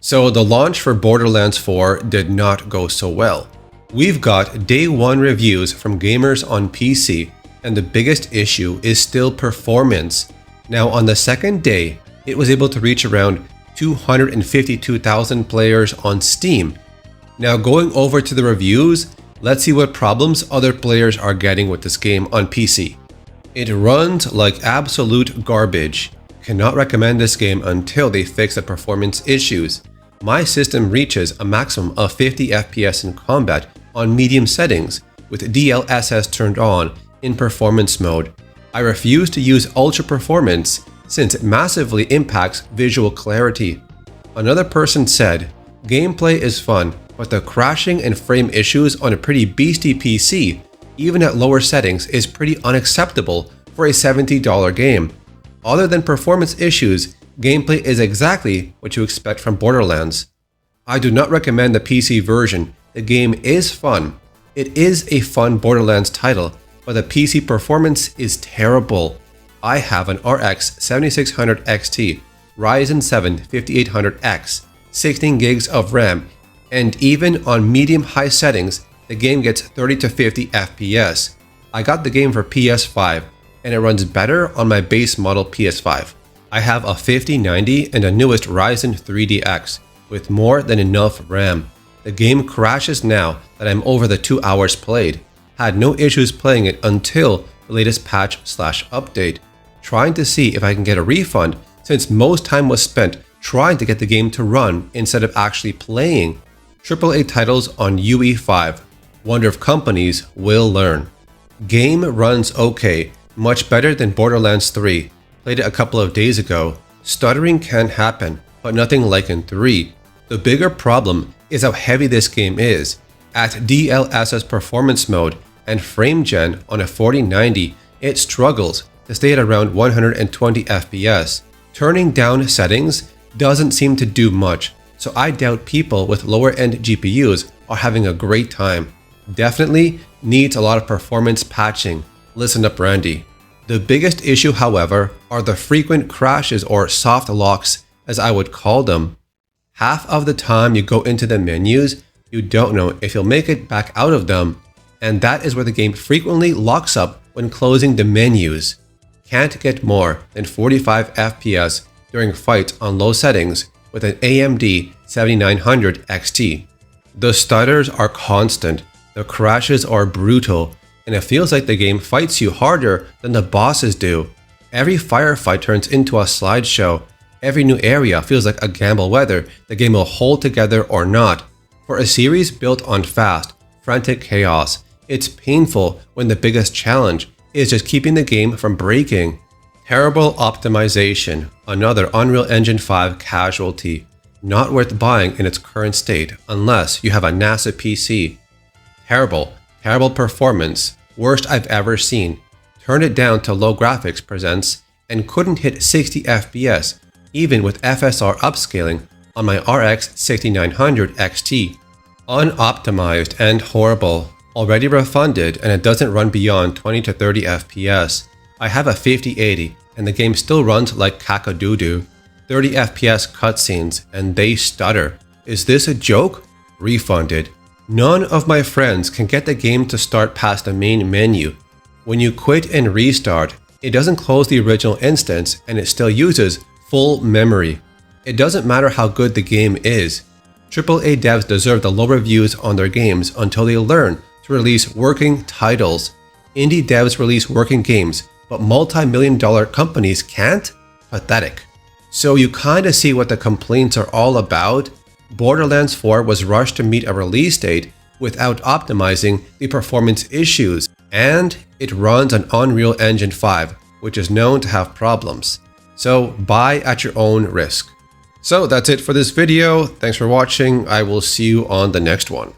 So the launch for Borderlands 4 did not go so well. We've got day 1 reviews from gamers on PC, and the biggest issue is still performance. Now on the second day, it was able to reach around 252,000 players on Steam. Now going over to the reviews, let's see what problems other players are getting with this game on PC. It runs like absolute garbage. Cannot recommend this game until they fix the performance issues. My system reaches a maximum of 50 FPS in combat on medium settings with DLSS turned on in performance mode. I refuse to use ultra performance since it massively impacts visual clarity. Another person said, gameplay is fun, but the crashing and frame issues on a pretty beastie PC, even at lower settings, is pretty unacceptable for a $70 game. Other than performance issues, gameplay is exactly what you expect from Borderlands. I do not recommend the PC version. The game is fun. It is a fun Borderlands title, but the PC performance is terrible. I have an RX 7600 XT, Ryzen 7 5800X, 16 gigs of RAM, and even on medium-high settings, the game gets 30 to 50 FPS. I got the game for PS5, and it runs better on my base model PS5. I have a 5090 and a newest Ryzen 3DX with more than enough RAM. The game crashes now that I'm over the 2 hours played. Had no issues playing it until the latest patch/update. Trying to see if I can get a refund since most time was spent trying to get the game to run instead of actually playing. AAA titles on UE5. Wonder if companies will learn. Game runs okay, much better than Borderlands 3. Played it a couple of days ago. Stuttering can happen, but nothing like in 3. The bigger problem is how heavy this game is. At DLSS performance mode and frame gen on a 4090, it struggles to stay at around 120 FPS. Turning down settings doesn't seem to do much, so I doubt people with lower end GPUs are having a great time. Definitely needs a lot of performance patching. Listen up, Randy. The biggest issue, however, are the frequent crashes or soft locks, as I would call them. Half of the time you go into the menus, you don't know if you'll make it back out of them, and that is where the game frequently locks up when closing the menus. Can't get more than 45 FPS during fights on low settings with an AMD 7900 XT. The stutters are constant, the crashes are brutal, and it feels like the game fights you harder than the bosses do. Every firefight turns into a slideshow. Every new area feels like a gamble whether the game will hold together or not. For a series built on fast, frantic chaos, it's painful when the biggest challenge is just keeping the game from breaking. Terrible optimization, another Unreal Engine 5 casualty. Not worth buying in its current state unless you have a NASA PC. Terrible performance, worst I've ever seen. Turned it down to low graphics presents and couldn't hit 60 FPS even with FSR upscaling on my RX 6900 XT. Unoptimized and horrible. Already refunded and it doesn't run beyond 20 to 30 FPS. I have a 5080 and the game still runs like caca-doo-doo. 30 FPS cutscenes and they stutter. Is this a joke? Refunded. None of my friends can get the game to start past the main menu. When you quit and restart, it doesn't close the original instance and it still uses full memory. It doesn't matter how good the game is. AAA devs deserve the low reviews on their games until they learn to release working titles. Indie devs release working games, but multi-million-dollar companies can't? Pathetic. So you kinda see what the complaints are all about. Borderlands 4 was rushed to meet a release date without optimizing the performance issues, and it runs on Unreal Engine 5, which is known to have problems. So buy at your own risk. So that's it for this video. Thanks for watching. I will see you on the next one.